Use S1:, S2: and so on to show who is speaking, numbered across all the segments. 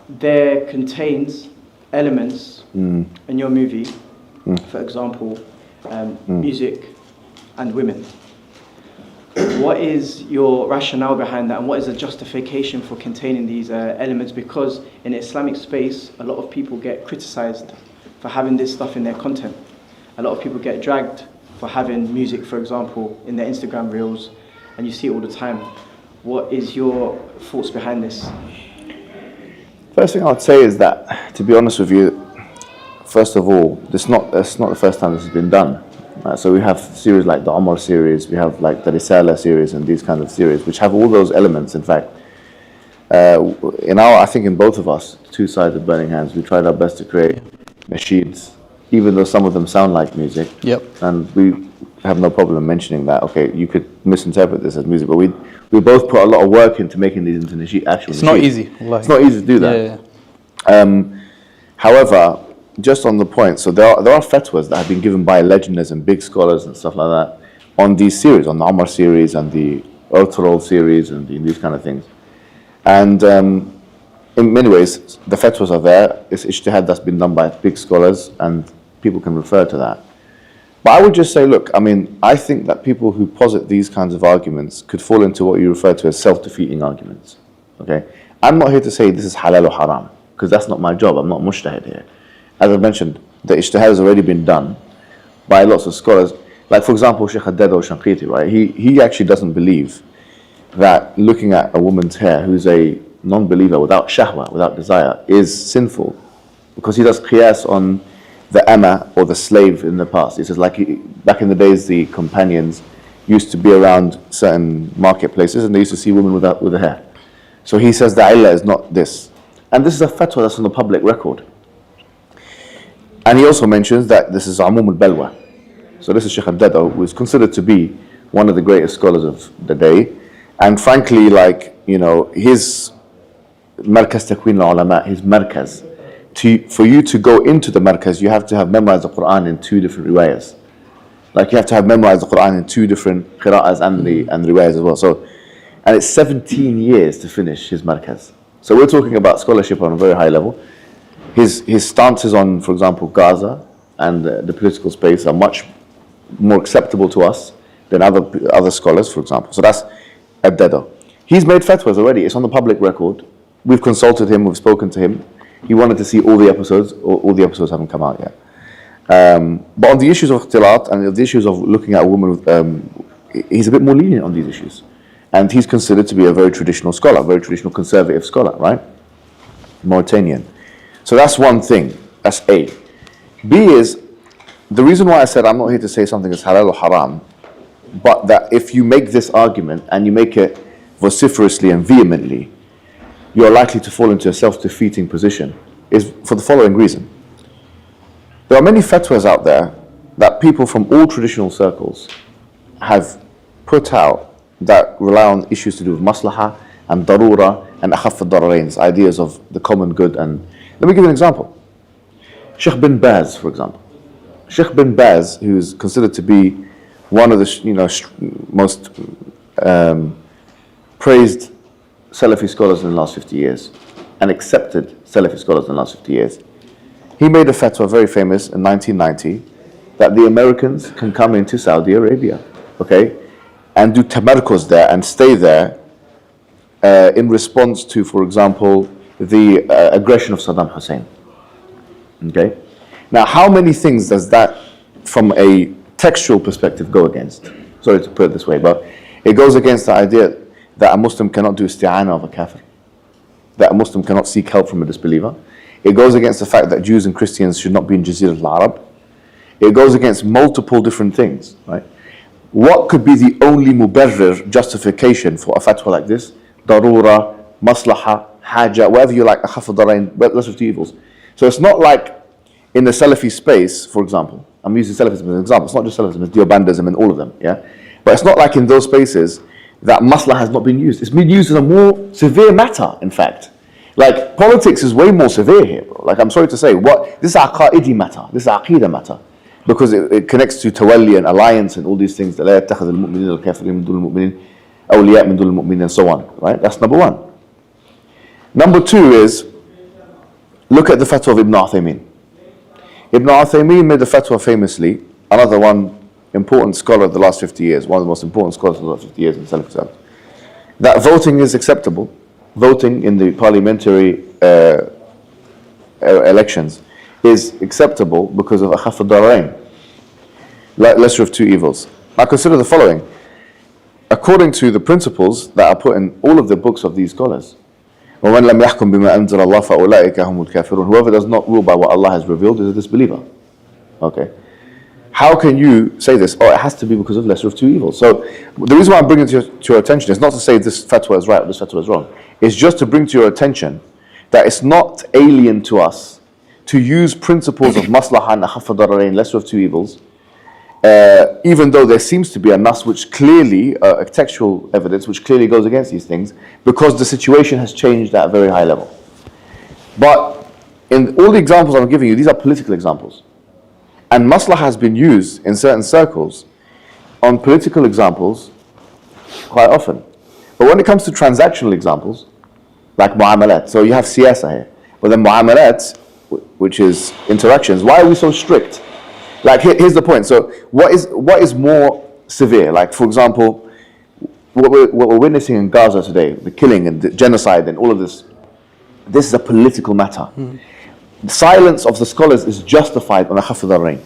S1: there contains elements in your movie, for example, music and women. What is your rationale behind that, and what is the justification for containing these elements? Because in the Islamic space, a lot of people get criticized for having this stuff in their content. A lot of people get dragged for having music, for example, in their Instagram reels, and you see it all the time. What is your thoughts behind this?
S2: First thing I would say is that, to be honest with you, first of all, that's not the first time this has been done. So we have series like the Umar series, we have like the Risala series and these kind of series, which have all those elements. In fact, I think in both of us, two sides of Burning Hands, we tried our best to create nasheeds, even though some of them sound like music.
S3: Yep.
S2: And we have no problem mentioning that. Okay, you could misinterpret this as music, but we both put a lot of work into making these into actual
S3: It's
S2: nasheeds.
S3: not easy. Wallahi.
S2: It's not easy to do that.
S3: Yeah.
S2: However, just on the point, so there are fatwas that have been given by legendaries and big scholars and stuff like that on these series, on the Umar series and the Ertugrul series and these kind of things. And in many ways, the fatwas are there. It's ijtihad that's been done by big scholars, and people can refer to that. But I would just say, look, I mean, I think that people who posit these kinds of arguments could fall into what you refer to as self-defeating arguments. Okay, I'm not here to say this is halal or haram, because that's not my job. I'm not mujtahid here. As I mentioned, the ijtihad has already been done by lots of scholars. Like, for example, Sheikh Haddad al-Shanqiti, right? He actually doesn't believe that looking at a woman's hair who's a non-believer without shahwa, without desire, is sinful, because he does qiyas on the ama or the slave in the past. He says, like, back in the days, the companions used to be around certain marketplaces and they used to see women with a hair. So he says the illah is not this. And this is a fatwa that's on the public record. And he also mentions that this is Amum al-Balwa. So this is Sheikh al-Dada, who is considered to be one of the greatest scholars of the day. And frankly, like, you know, his Markaz Takween al-Ulama, his Markaz, for you to go into the Markaz, you have to have memorized the Quran in 2 different riwayahs. Like, you have to have memorized the Quran in 2 different qira'ahs and the riwayahs as well. So, and it's 17 years to finish his Markaz. So we're talking about scholarship on a very high level. His stances on, for example, Gaza and the political space are much more acceptable to us than other scholars, for example. So that's Ad-Dada. He's made fatwas already. It's on the public record. We've consulted him. We've spoken to him. He wanted to see all the episodes. All the episodes haven't come out yet. But on the issues of ikhtilat and the issues of looking at a woman with, he's a bit more lenient on these issues. And he's considered to be a very traditional scholar, very traditional conservative scholar, right? Mauritanian. So that's one thing. That's A. B is, the reason why I said I'm not here to say something is halal or haram, but that if you make this argument and you make it vociferously and vehemently, you're likely to fall into a self-defeating position, is for the following reason. There are many fatwas out there that people from all traditional circles have put out that rely on issues to do with maslaha and darura and akhaf al-dararain, ideas of the common good. And let me give you an example. Sheikh bin Baz, for example. Sheikh bin Baz, who is considered to be one of the most praised Salafi scholars in the last 50 years, and accepted Salafi scholars in the last 50 years. He made a fatwa, very famous, in 1990, that the Americans can come into Saudi Arabia, okay, and do tamarkuz there and stay there in response to, for example, the aggression of Saddam Hussein. Okay? Now, how many things does that, from a textual perspective, go against? Sorry to put it this way, but it goes against the idea that a Muslim cannot do isti'ana of a kafir, that a Muslim cannot seek help from a disbeliever. It goes against the fact that Jews and Christians should not be in Jazirah al-Arab. It goes against multiple different things, right? What could be the only mubarrir justification for a fatwa like this? Darura, maslaha, haja, whatever you like, akhaf al-darain, less of 2 evils. So it's not like in the Salafi space, for example, I'm using Salafism as an example, it's not just Salafism, it's Deobandism and all of them, yeah? But it's not like in those spaces that Maslaha has not been used. It's been used as a more severe matter, in fact. Like, politics is way more severe here, bro. Like, I'm sorry to say, this is a aqaidi matter, this is a aqidah matter, because it connects to tawalli and alliance and all these things, that لا يتخذ المؤمنين الكافرين من دون المؤمنين أولياء من دون المؤمنين and so on, right? That's number one. Number two is, Look at the fatwa of Ibn Uthaymeen. Ibn Uthaymeen made the fatwa famously, another one important scholar of the last 50 years, one of the most important scholars of the last 50 years in Salaf, that voting is acceptable. Voting in the parliamentary elections is acceptable because of akhaf ad-dararain, lesser of two evils. Now consider the following. According to the principles that are put in all of the books of these scholars, وَمَنْ لَمْ يَحْكُمْ بِمَا أَنزَلَ اللَّهُ فَأُولَٰئِكَ هُمُ الْكَافِرُونَ, whoever does not rule by what Allah has revealed is a disbeliever. Okay. How can you say this? Oh, it has to be because of lesser of two evils. So the reason why I'm bringing it to your attention is not to say this fatwa is right or this fatwa is wrong. It's just to bring to your attention that it's not alien to us to use principles of maslaha and akhaf ad-dararain, lesser of two evils, even though there seems to be a nas which clearly, a textual evidence which clearly goes against these things, because the situation has changed at a very high level. But in all the examples I'm giving you, these are political examples. And Maslaha has been used in certain circles on political examples quite often. But when it comes to transactional examples, like mu'amalat, so you have siyasa here, but then mu'amalat, which is interactions, why are we so strict? Like here's the point. So what is more severe? Like for example, what we're witnessing in Gaza today, the killing and the genocide and all of this, this is a political matter. The silence of the scholars is justified on akhaf ad-dararain.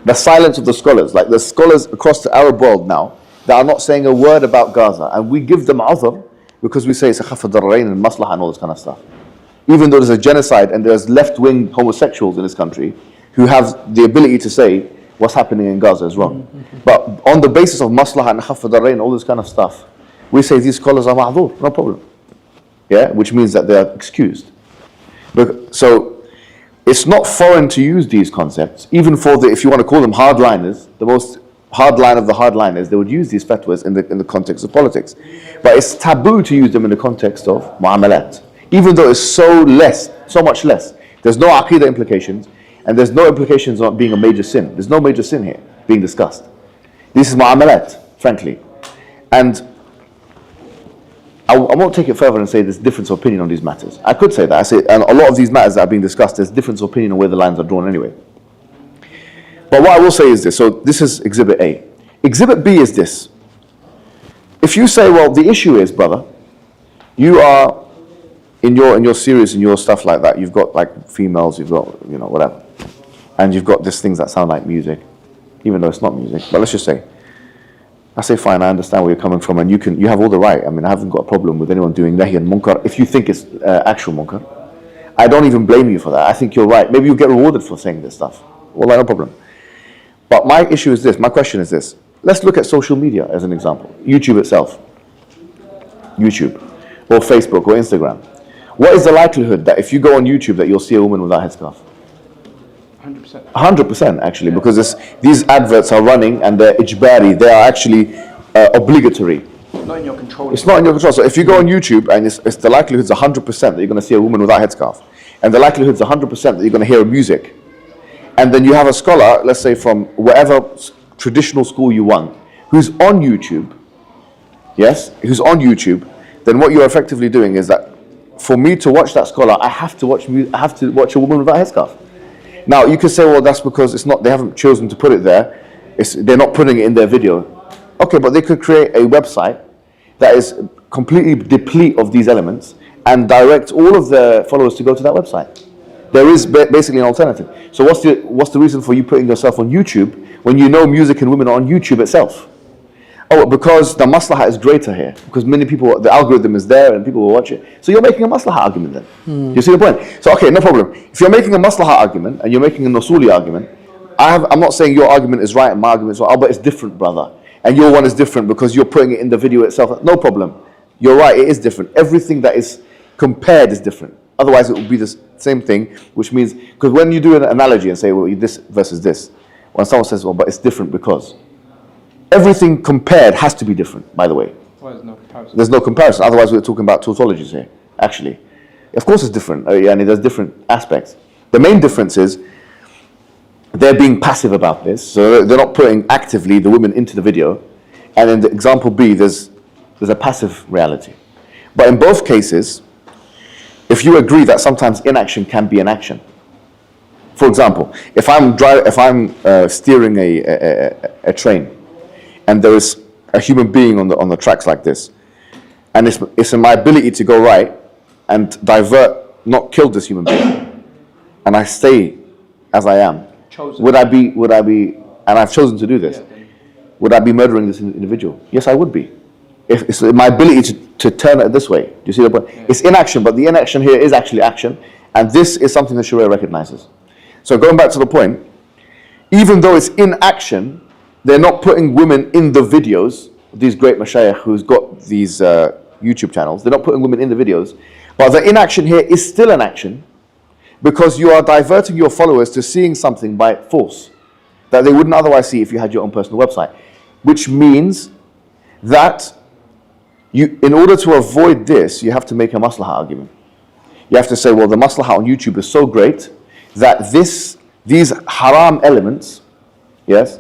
S2: The silence of the scholars, like the scholars across the Arab world now, that are not saying a word about Gaza, and we give them udhr because we say it's akhaf ad-dararain and maslaha and all this kind of stuff. Even though there's a genocide and there's left-wing homosexuals in this country who have the ability to say what's happening in Gaza is wrong. But on the basis of maslaha and akhaf ad-dararain, all this kind of stuff, we say these scholars are ma'dhur, no problem. Yeah, which means that they are excused. So it's not foreign to use these concepts, even for the, if you want to call them hardliners, the most hardline of the hardliners, they would use these fatwas in the context of politics. But it's taboo to use them in the context of mu'amalat, even though it's so much less. There's no aqidah implications, and there's no implications on being a major sin. There's no major sin here being discussed. This is mu'amalat, frankly. And I won't take it further and say there's difference of opinion on these matters. I could say that. I say, and a lot of these matters that are being discussed, there's difference of opinion on where the lines are drawn anyway. But what I will say is this. So this is Exhibit A. Exhibit B is this. If you say, well, the issue is, brother, you are in your series, in your stuff like that, you've got like females, you've got, you know, whatever. And you've got these things that sound like music, even though it's not music. But let's just say, I say, fine, I understand where you're coming from, and you have all the right. I mean, I haven't got a problem with anyone doing nahi and munkar if you think it's actual munkar. I don't even blame you for that. I think you're right. Maybe you'll get rewarded for saying this stuff. Well, no problem. But my issue is this, my question is this. Let's look at social media as an example. YouTube itself. YouTube. Or Facebook or Instagram. What is the likelihood that if you go on YouTube that you'll see a woman without headscarf?
S1: 100%.
S2: 100% actually, because these adverts are running and they're ijbari, they are actually obligatory.
S1: It's not in your control.
S2: It's not in your control. So if you go on YouTube and it's the likelihood is 100% that you're going to see a woman without headscarf, and the likelihood is 100% that you're going to hear music, and then you have a scholar, let's say from whatever traditional school you want, who's on YouTube, yes, who's on YouTube, then what you're effectively doing is that for me to watch that scholar, I have to watch a woman without headscarf. Now you could say, well, that's because it's not. They haven't chosen to put it there. They're not putting it in their video. Okay, but they could create a website that is completely deplete of these elements and direct all of their followers to go to that website. There is basically an alternative. So what's the reason for you putting yourself on YouTube when you know music and women are on YouTube itself? Oh, because the maslaha is greater here. Because many people, the algorithm is there and people will watch it. So you're making a maslaha argument then. You see the point? So okay, no problem. If you're making a maslaha argument and you're making a nusuli argument, I'm not saying your argument is right and my argument is wrong, but it's different, brother. And your one is different because you're putting it in the video itself. No problem. You're right, it is different. Everything that is compared is different. Otherwise it would be the same thing, which means, because when you do an analogy and say, well, this versus this, when someone says, well, but it's different because, everything compared has to be different, by the way.
S1: Well, there's no comparison.
S2: There's no comparison. Otherwise, we're talking about tautologies here, actually. Of course, it's different, and there's different aspects. The main difference is they're being passive about this, so they're not putting actively the women into the video. And in the example B, there's a passive reality. But in both cases, if you agree that sometimes inaction can be an action. For example, if I'm steering a train, and there is a human being on the tracks like this, and it's in my ability to go right and divert, not kill this human being, and I stay as I am, would I be, and I've chosen to do this, would I be murdering this individual? Yes, I would be. If it's my ability to turn it this way. Do you see the point? It's inaction, but the inaction here is actually action, and this is something the Sharia recognizes. So going back to the point, even though it's inaction, they're not putting women in the videos. These great mashayikh who's got these YouTube channels, they're not putting women in the videos, but the inaction here is still an action, because you are diverting your followers to seeing something by force that they wouldn't otherwise see if you had your own personal website. Which means that in order to avoid this, you have to make a maslaha argument. You have to say, well, the maslaha on YouTube is so great that these haram elements, yes,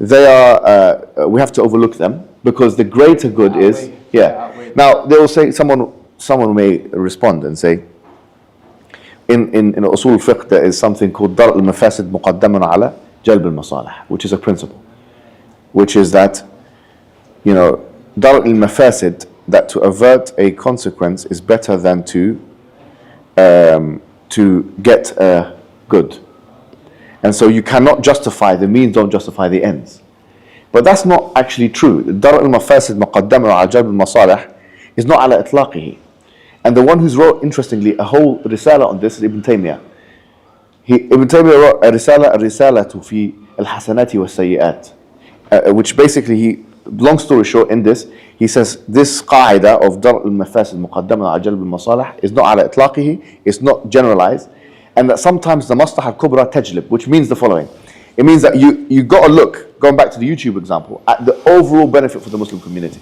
S2: they are, we have to overlook them, because the greater good is, Now, they will say, someone may respond and say, in usul fiqh, there is something called dar al-mafasid muqaddamun ala jalb al-masalah, which is a principle, which is that, dar al-mafasid, that to avert a consequence is better than to get a good. And so you cannot justify the means, don't justify the ends. But that's not actually true. Dar al-mafasid muqaddamun ala jalb al-masalah is not ala itlaqihi. And the one who's wrote, interestingly, a whole risala on this is Ibn Taymiyyah. Ibn Taymiyyah wrote a risalatu fi al-hasanati wa sayyi'at, which basically, long story short, in this, he says this qaida of dar al-mafasid muqaddama ala jalb al-masalih is not ala itlaqihi, it's not generalized, and that sometimes the maslaha al-kubra tajlib, which means the following. It means that you got to look, going back to the YouTube example, at the overall benefit for the Muslim community.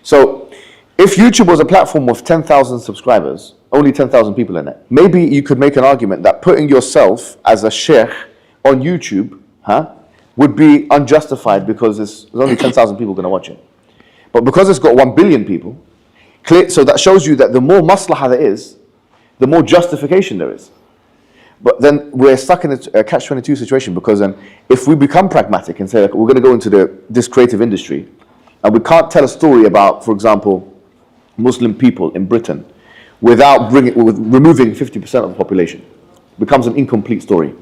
S2: So, if YouTube was a platform with 10,000 subscribers, only 10,000 people in it, maybe you could make an argument that putting yourself as a sheikh on YouTube would be unjustified, because there's only 10,000 people going to watch it. But because it's got 1 billion people, so that shows you that the more maslaha there is, the more justification there is. But then we're stuck in a catch-22 situation, because then if we become pragmatic and say, like, we're going to go into this creative industry, and we can't tell a story about, for example, Muslim people in Britain without removing 50% of the population, it becomes an incomplete story,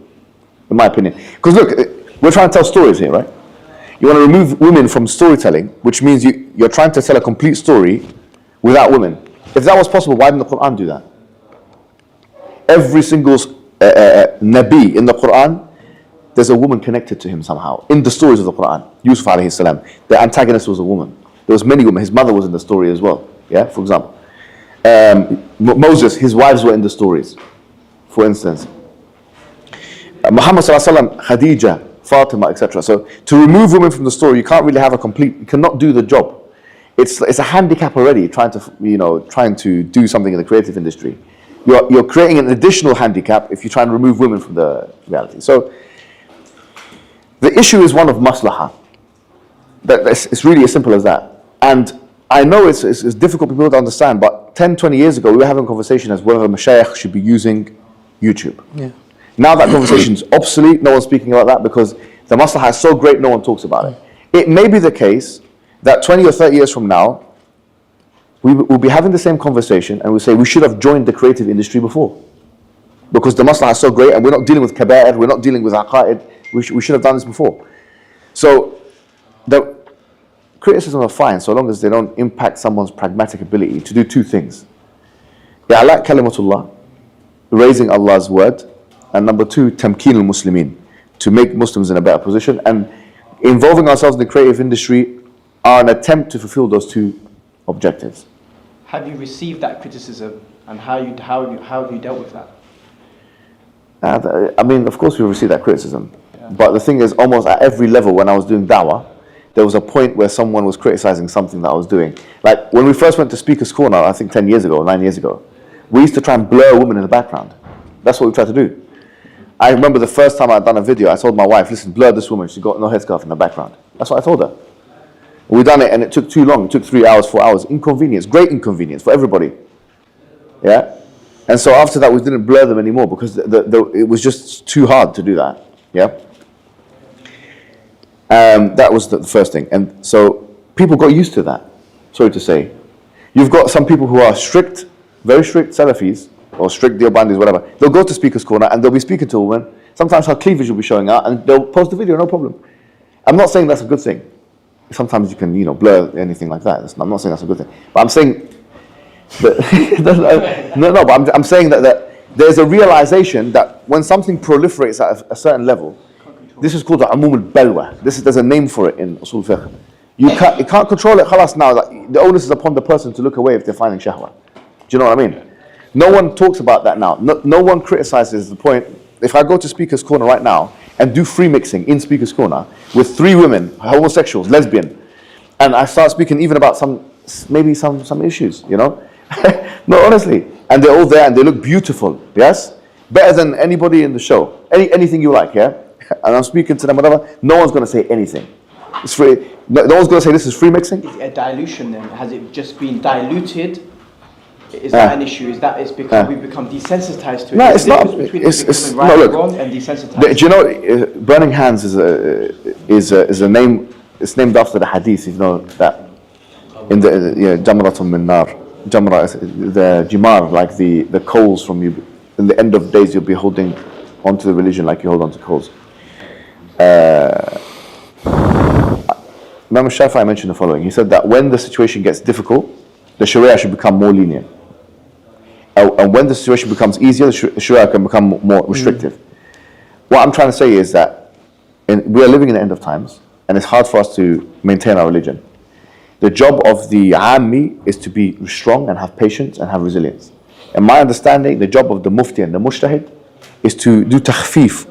S2: in my opinion. Because look, we're trying to tell stories here, right? You want to remove women from storytelling, which means you're trying to tell a complete story without women. If that was possible, why didn't the Quran do that? Every single Nabi in the Quran, there's a woman connected to him somehow. In the stories of the Quran, Yusuf alayhi salam, the antagonist was a woman. There was many women. His mother was in the story as well. Yeah, for example. Moses, his wives were in the stories, for instance. Muhammad sallallahu alaihi wasallam, Khadija, Fatima, etc. So to remove women from the story, you can't really have you cannot do the job. It's a handicap already, trying to do something in the creative industry. You're creating an additional handicap if you try and remove women from the reality. So the issue is one of maslaha. It's really as simple as that. And I know it's difficult for people to understand, but 10, 20 years ago, we were having a conversation as whether mashayikh should be using YouTube. Yeah. Now that conversation is obsolete, no one's speaking about that, because the maslaha is so great, no one talks about it. It may be the case that 20 or 30 years from now, we'll be having the same conversation and we'll say we should have joined the creative industry before. Because the maslaha is so great and we're not dealing with kaba'ir, we're not dealing with aqa'id, we should have done this before. So, the criticisms are fine so long as they don't impact someone's pragmatic ability to do two things. I'a'la kalimatullah, raising Allah's word, and number two, tamkeen al-muslimin, to make Muslims in a better position, and involving ourselves in the creative industry are an attempt to fulfill those two objectives.
S1: Have you received that criticism, and how have you dealt with that?
S2: I mean, of course we received that criticism, but the thing is, almost at every level when I was doing da'wah, there was a point where someone was criticizing something that I was doing. Like when we first went to Speaker's Corner, I think 10 years ago, 9 years ago, we used to try and blur a woman in the background. That's what we tried to do. I remember the first time I'd done a video, I told my wife, listen, blur this woman, she's got no headscarf in the background. That's what I told her. We done it and it took too long, it took 3 hours, 4 hours. Inconvenience, great inconvenience for everybody. Yeah? And so after that, we didn't blur them anymore because it was just too hard to do that. Yeah? That was the first thing. And so people got used to that, sorry to say. You've got some people who are strict, very strict Salafis, or strict Deobandis, whatever. They'll go to Speaker's Corner and they'll be speaking to a woman. Sometimes her cleavage will be showing out and they'll post the video, no problem. I'm not saying that's a good thing. Sometimes you can, blur anything like that. I'm not saying that's a good thing. But I'm saying, but I'm saying that there's a realization that when something proliferates at a certain level, this is called the amum al-balwa. There's a name for it in usul fiqh. You can't control it. Khalas now, the onus is upon the person to look away if they're finding shahwa. Do you know what I mean? No one talks about that now. No one criticizes the point. If I go to Speaker's Corner right now and do free mixing in Speaker's Corner with 3 women, homosexuals, lesbian, and I start speaking even about some issues, No, honestly. And they're all there and they look beautiful, yes? Better than anybody in the show. Anything you like, yeah? And I'm speaking to them, whatever, no one's going to say anything. It's free. No one's going to say this is free mixing.
S1: Is it a dilution then? Has it just been diluted? Is that an issue? Is that it's because we've become desensitized to it?
S2: No, it's not.
S1: It's right and wrong and desensitized.
S2: Do you know, burning hands is a name. It's named after the hadith. You know that in the Jamrah min nar. Jamrah is the jimar, like the coals from you. In the end of days, you'll be holding onto the religion like you hold onto coals. Imam Shafi'i mentioned the following. He said that when the situation gets difficult, the Sharia should become more lenient. And when the situation becomes easier, the Sharia can become more restrictive. What I'm trying to say is that we are living in the end of times, and it's hard for us to maintain our religion. The job of the Ammi is to be strong and have patience and have resilience. In my understanding, the job of the Mufti and the Mujtahid is to do takhfif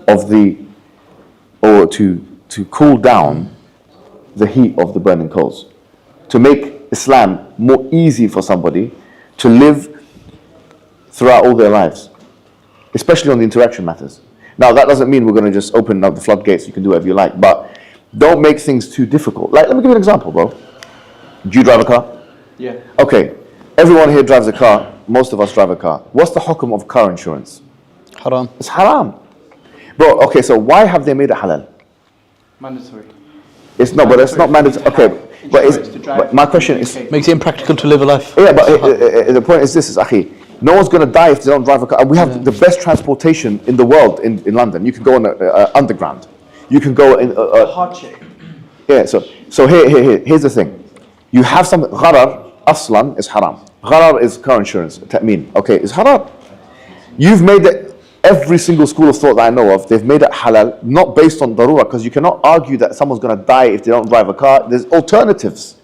S2: or to cool down the heat of the burning coals, to make Islam more easy for somebody to live throughout all their lives, especially on the interaction matters. Now that doesn't mean we're going to just open up the floodgates, you can do whatever you like, but don't make things too difficult. Like, let me give you an example, bro. Do you drive a car?
S1: Yeah.
S2: Okay, everyone here drives a car, most of us drive a car. What's the hukum of car insurance?
S3: Haram.
S2: It's haram. Bro, okay, so why have they made it halal?
S1: Mandatory.
S2: But it's not mandatory. Okay, but my question is,
S3: makes it impractical to live a life.
S2: Yeah, but the point is this: no one's going to die if they don't drive a car. And we have the best transportation in the world in London. You can go on underground. You can go in
S1: hardship.
S2: Yeah. So here's the thing: you have some gharar. Aslan is haram. Gharar is car insurance. Ta'meen. Okay, it's haram. You've made it. Every single school of thought that I know of, they've made it halal, not based on darura, because you cannot argue that someone's going to die if they don't drive a car. There's alternatives.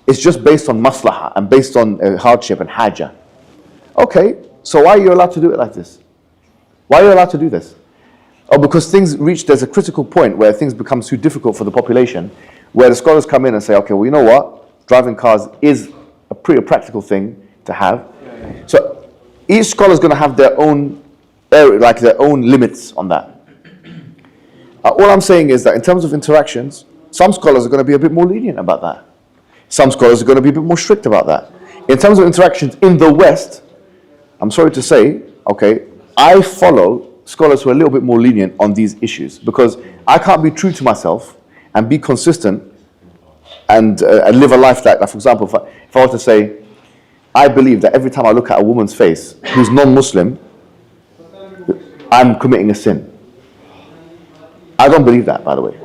S2: It's just based on maslaha and based on hardship and haja. Okay, so why are you allowed to do it like this? Why are you allowed to do this? Oh, because there's a critical point where things become too difficult for the population, where the scholars come in and say, okay, well, you know what? Driving cars is a pretty practical thing to have. So each scholar is going to have their own limits on that. All I'm saying is that in terms of interactions, some scholars are going to be a bit more lenient about that. Some scholars are going to be a bit more strict about that. In terms of interactions in the West, I'm sorry to say, okay, I follow scholars who are a little bit more lenient on these issues because I can't be true to myself and be consistent and live a life like, for example, if I were to say, I believe that every time I look at a woman's face who's non-Muslim, I'm committing a sin. I don't believe that, by the way.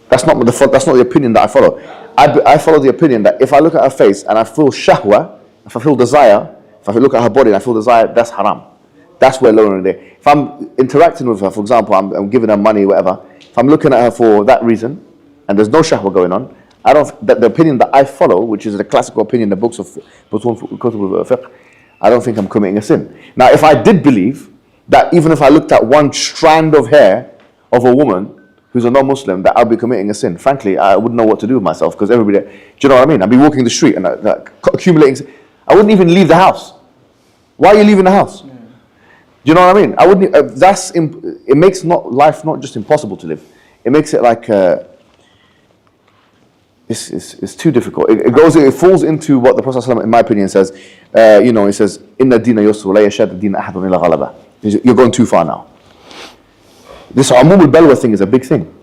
S2: That's not the opinion that I follow. I follow the opinion that if I look at her face and I feel shahwa, if I feel desire, if I look at her body and I feel desire, that's haram. That's where lowering it. If I'm interacting with her, for example, I'm giving her money, whatever. If I'm looking at her for that reason and there's no shahwa going on, the opinion that I follow, which is the classical opinion in the books of fiqh, I don't think I'm committing a sin. Now, if I did believe that even if I looked at one strand of hair of a woman who's a non-Muslim, that I'll be committing a sin, frankly, I wouldn't know what to do with myself because everybody, do you know what I mean? I'd be walking the street and accumulating, I wouldn't even leave the house. Why are you leaving the house? Yeah. Do you know what I mean? I wouldn't. It makes life not just impossible to live. It makes it like it's it's too difficult. It falls into what the Prophet ﷺ, in my opinion, says. He says, "Inna dina yusr, la yashad dina ahadun illa ghalaba." You're going too far now. This amum al-balwa thing is a big thing.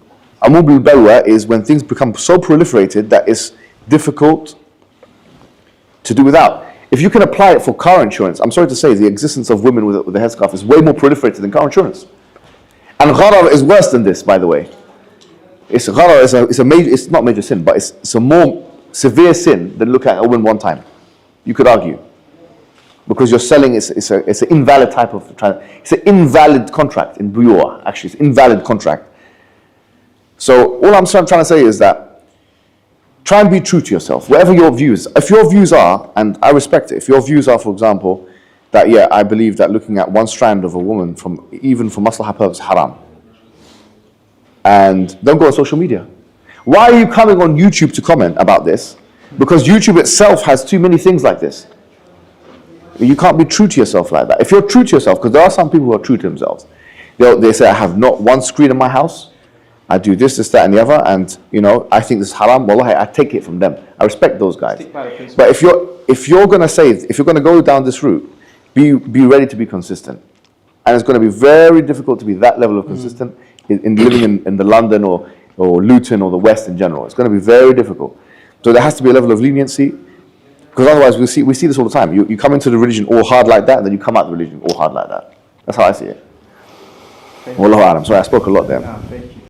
S2: Amum al-balwa is when things become so proliferated that it's difficult to do without. If you can apply it for car insurance, I'm sorry to say, the existence of women with a headscarf is way more proliferated than car insurance. And gharar is worse than this, by the way. Gharar is a major, it's not major sin, but it's a more severe sin than look at a woman one time. You could argue. Because you're selling, it's an invalid type of, it's an invalid contract in buyur, actually, it's an invalid contract. So all I'm trying to say is that try and be true to yourself, whatever your views. If your views are, and I respect it, if your views are, for example, that yeah, I believe that looking at one strand of a woman even for maslaha purpose, haram. And don't go on social media. Why are you coming on YouTube to comment about this? Because YouTube itself has too many things like this. You can't be true to yourself like that. If you're true to yourself, because there are some people who are true to themselves, they say, I have not one screen in my house, I do this, that, and the other, and I think this is haram. Wallahi, I take it from them. I respect those guys. But if you're going to go down this route, be ready to be consistent, and it's going to be very difficult to be that level of consistent in living in the London or Luton or the West in general. It's going to be very difficult. So there has to be a level of leniency, because otherwise we see this all the time. You come into the religion all hard like that, and then you come out of the religion all hard like that. That's how I see it. Wallahu a'lam. Sorry, I spoke a lot there.
S1: Thank you.